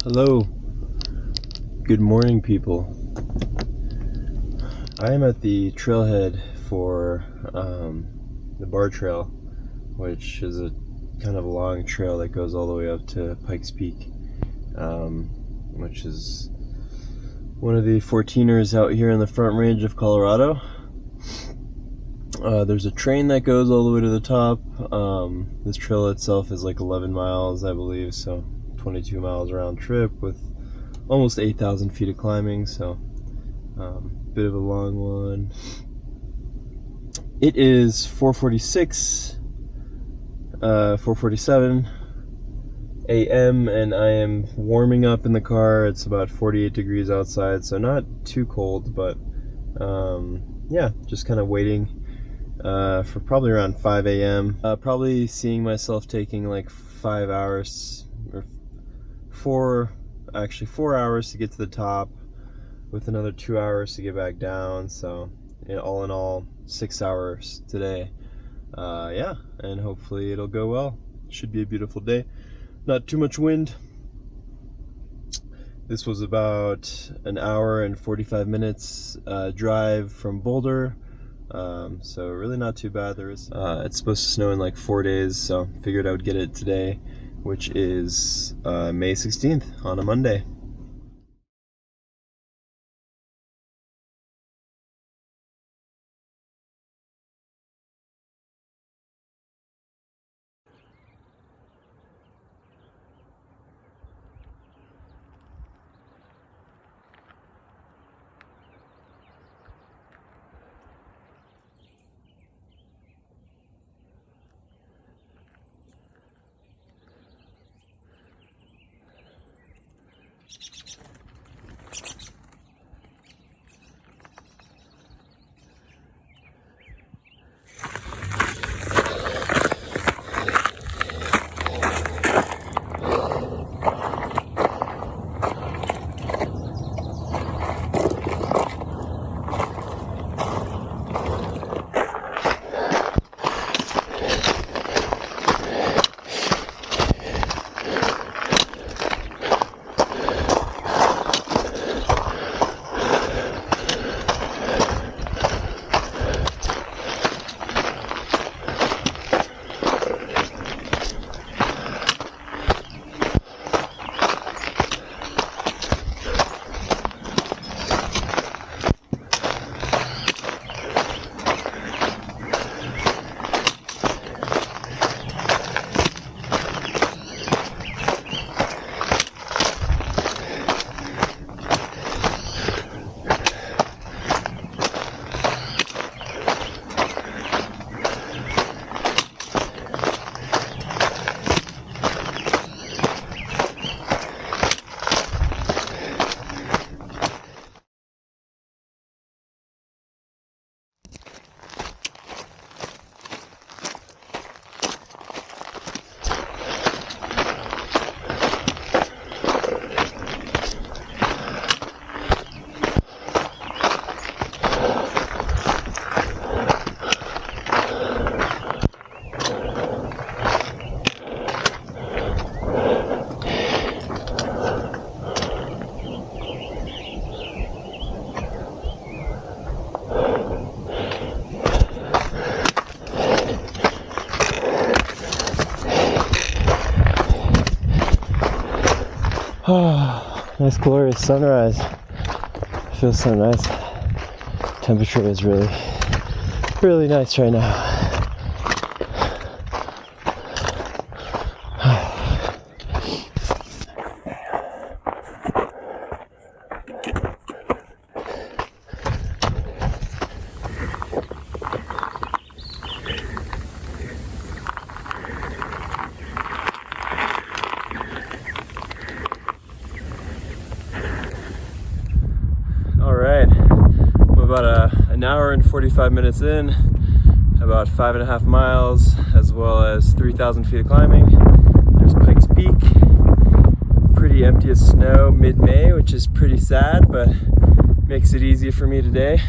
Hello, good morning people. I am at the trailhead for the Barr Trail, which is a kind of a long trail that goes all the way up to Pikes Peak, which is one of the 14ers out here in the Front Range of Colorado. There's a train that goes all the way to the top. This trail itself is like 11 miles, I believe, so 22 miles round trip with almost 8,000 feet of climbing, so bit of a long one. It is 4:47 a.m. and I am warming up in the car. It's about 48 degrees outside, so not too cold, but yeah, just kind of waiting for probably around 5 a.m. Probably seeing myself taking like 5 hours or 4 hours to get to the top, with another 2 hours to get back down. So all in all 6 hours today. Yeah, and hopefully it'll go well. Should be a beautiful day, not too much wind. This was about an hour and 45 minutes drive from Boulder, so really not too bad. It's supposed to snow in like 4 days, so figured I would get it today, which is May 16th on a Monday. Oh, nice glorious sunrise. Feels so nice. Temperature is really nice right now. About an hour and 45 minutes in, about 5.5 miles, as well as 3,000 feet of climbing. There's Pikes Peak, pretty empty of snow mid-May, which is pretty sad, but makes it easier for me today.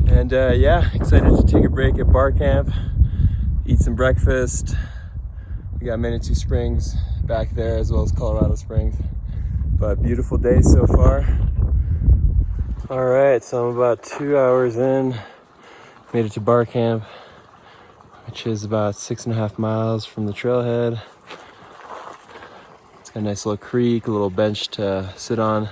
And yeah, excited to take a break at Barr Camp, eat some breakfast. We got Manitou Springs back there, as well as Colorado Springs. but beautiful day so far. All right, so I'm about 2 hours in. Made it to Barr Camp, which is about 6.5 miles from the trailhead. It's got a nice little creek, a little bench to sit on.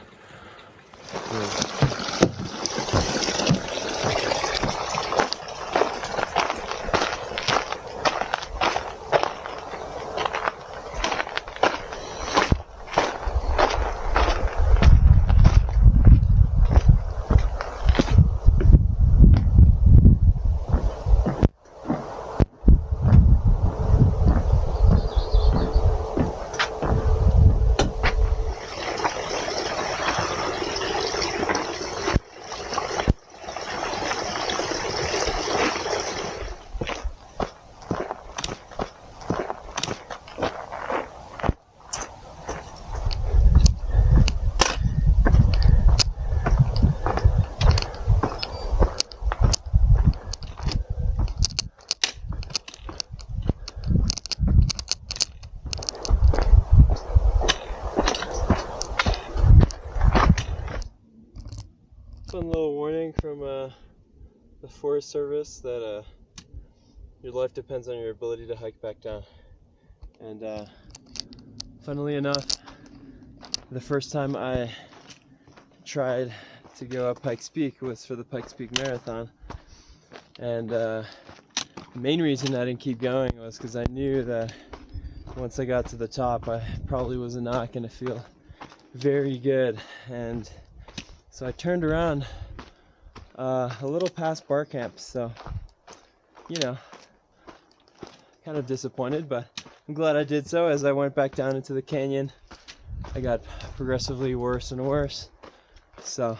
Fun little warning from the Forest Service that your life depends on your ability to hike back down. And funnily enough, the first time I tried to go up Pikes Peak was for the Pikes Peak Marathon. And the main reason I didn't keep going was because I knew that once I got to the top, I probably was not going to feel very good. And so I turned around a little past Barr Camp, so, you know, kind of disappointed, but I'm glad I did so. As I went back down into the canyon, I got progressively worse and worse. So,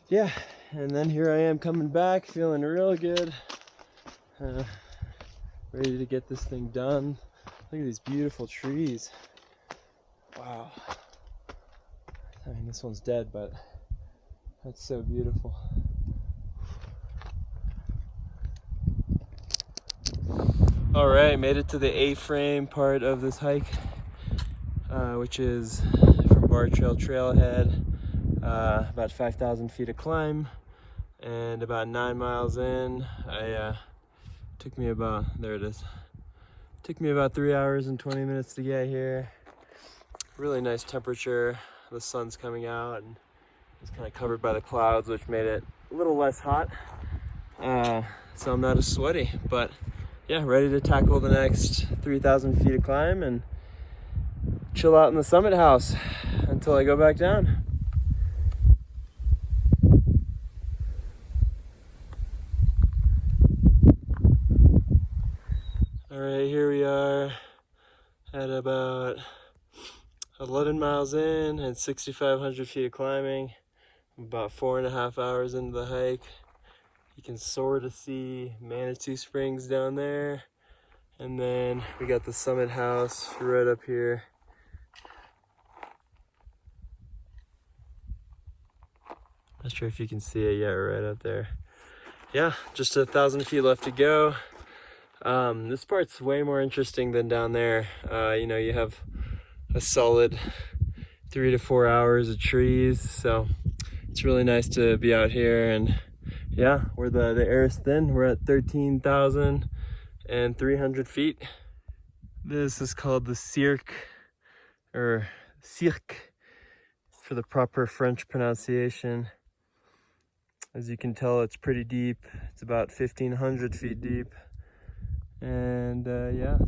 yeah, and then here I am coming back, feeling real good, ready to get this thing done. Look at these beautiful trees. Wow. I mean, this one's dead, but that's so beautiful. All right, made it to the A-frame part of this hike, which is from Barr Trail Trailhead, about 5,000 feet of climb, and about 9 miles in, took me about 3 hours and 20 minutes to get here. Really nice temperature. The sun's coming out and it's kind of covered by the clouds, which made it a little less hot, so I'm not as sweaty. But yeah, ready to tackle the next 3,000 feet of climb and chill out in the summit house until I go back down. All right, here we are at about 11 miles in and 6,500 feet of climbing. About 4.5 hours into the hike. You can sort of see Manitou Springs down there. And then we got the summit house right up here. Not sure if you can see it yet, right up there. Yeah, just 1,000 feet left to go. This part's way more interesting than down there. You know, you have a solid 3 to 4 hours of trees, so it's really nice to be out here. And yeah, where the air is thin, we're at 13,300 feet. This is called the Cirque, or Cirque for the proper French pronunciation. As you can tell, it's pretty deep. It's about 1,500 feet deep. And yeah.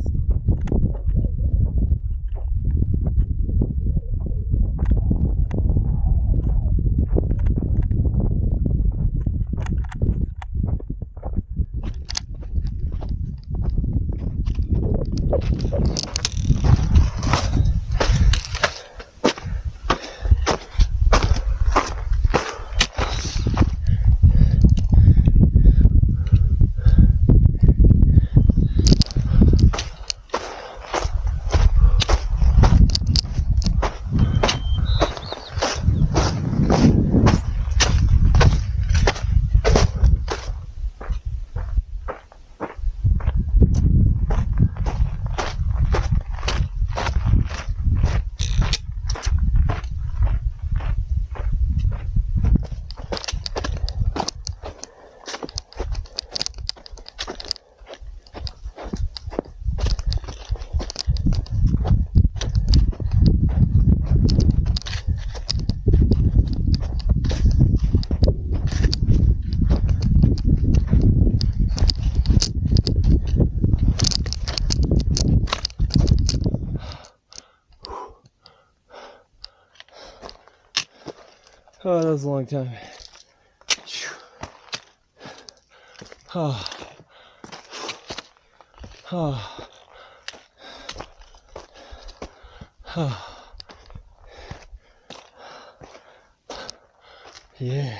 Oh, that was a long time. Oh. Oh. Oh. Yeah.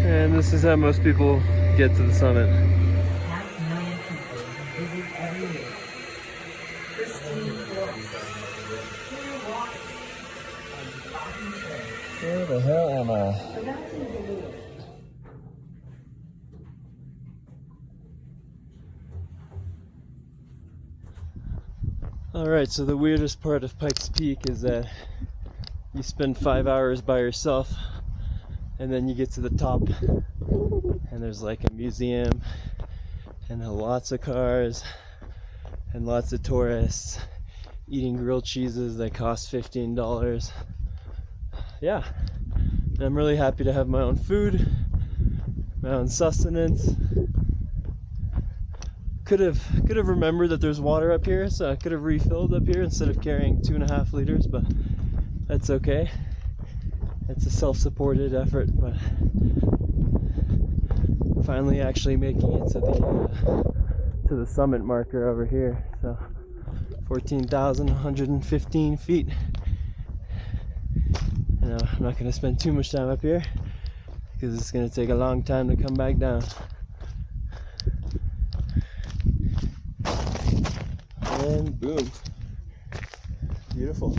And this is how most people get to the summit. Where the hell am I? Alright, so the weirdest part of Pikes Peak is that you spend 5 hours by yourself and then you get to the top and there's like a museum and lots of cars and lots of tourists eating grilled cheeses that cost $15. Yeah, and I'm really happy to have my own food, my own sustenance. Could have remembered that there's water up here, so I could have refilled up here instead of carrying 2.5 liters, but that's okay. It's a self-supported effort, but finally actually making it to the summit marker over here. So 14,115 feet. And I'm not going to spend too much time up here because it's going to take a long time to come back down. And boom. Beautiful.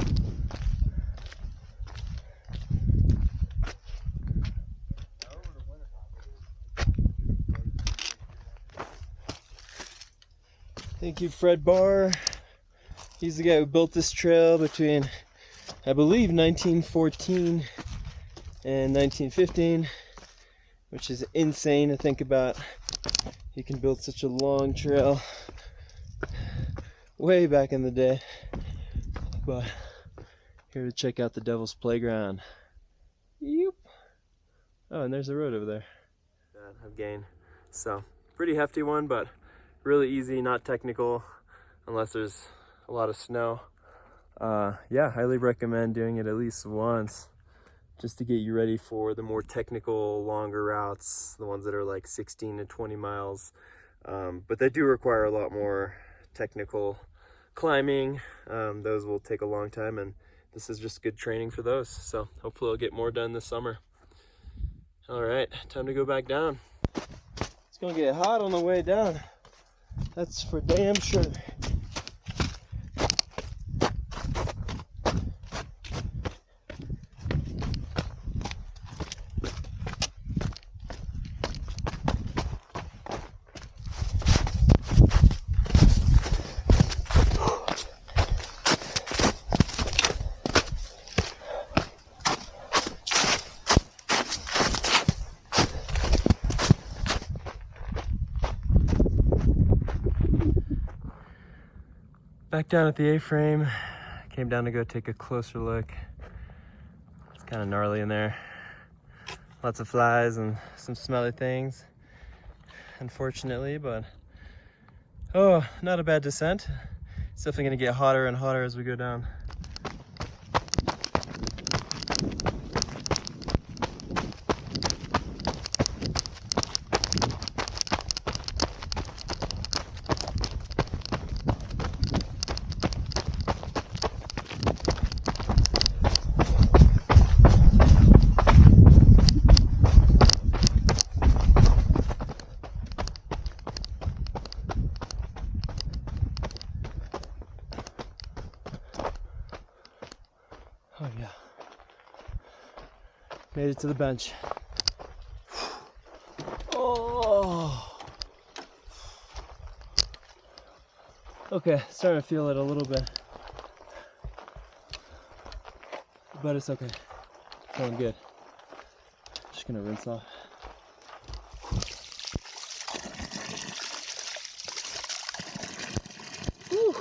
Thank you, Fred Barr. He's the guy who built this trail between, I believe, 1914 and 1915, which is insane to think about. He can build such a long trail way back in the day. But here to check out the Devil's Playground. Yep. Oh, and there's the road over there. I've gained. So, pretty hefty one, but really easy, not technical, unless there's a lot of snow. Yeah, highly recommend doing it at least once, just to get you ready for the more technical, longer routes, the ones that are like 16 to 20 miles. But they do require a lot more technical climbing. Those will take a long time, and this is just good training for those. So hopefully I'll get more done this summer. All right, time to go back down. It's gonna get hot on the way down. That's for damn sure. Back down at the A-frame, came down to go take a closer look. It's kind of gnarly in there. Lots of flies and some smelly things, unfortunately, but oh, not a bad descent. It's definitely gonna get hotter and hotter as we go down. Oh yeah. Made it to the bench. Oh. Okay, starting to feel it a little bit. But it's okay. Feeling good. Just gonna rinse off. Whew.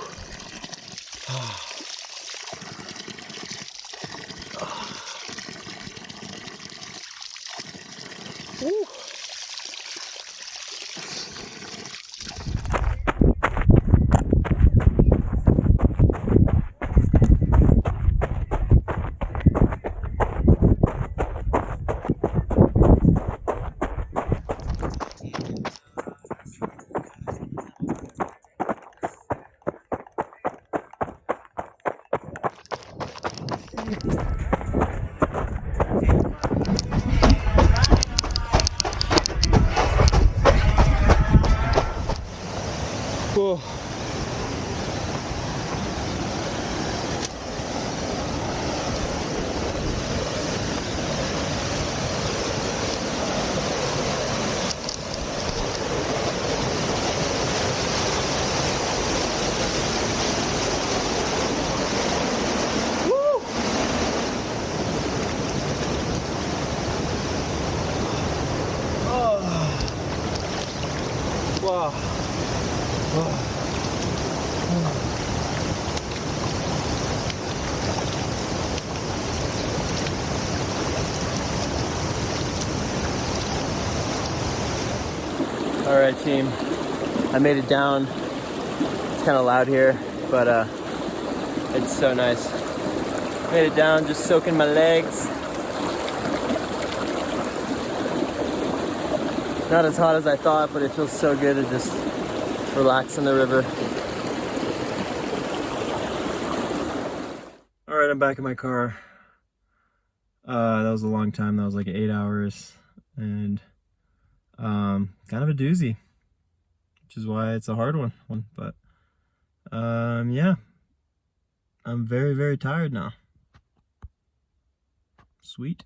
Oh. Wow. All right, team. I made it down. It's kind of loud here, but it's so nice. Made it down, just soaking my legs. Not as hot as I thought, but it feels so good to just relax in the river. All right, I'm back in my car. That was a long time. That was like 8 hours, and kind of a doozy, which is why it's a hard one. But yeah, I'm very, very tired now. Sweet.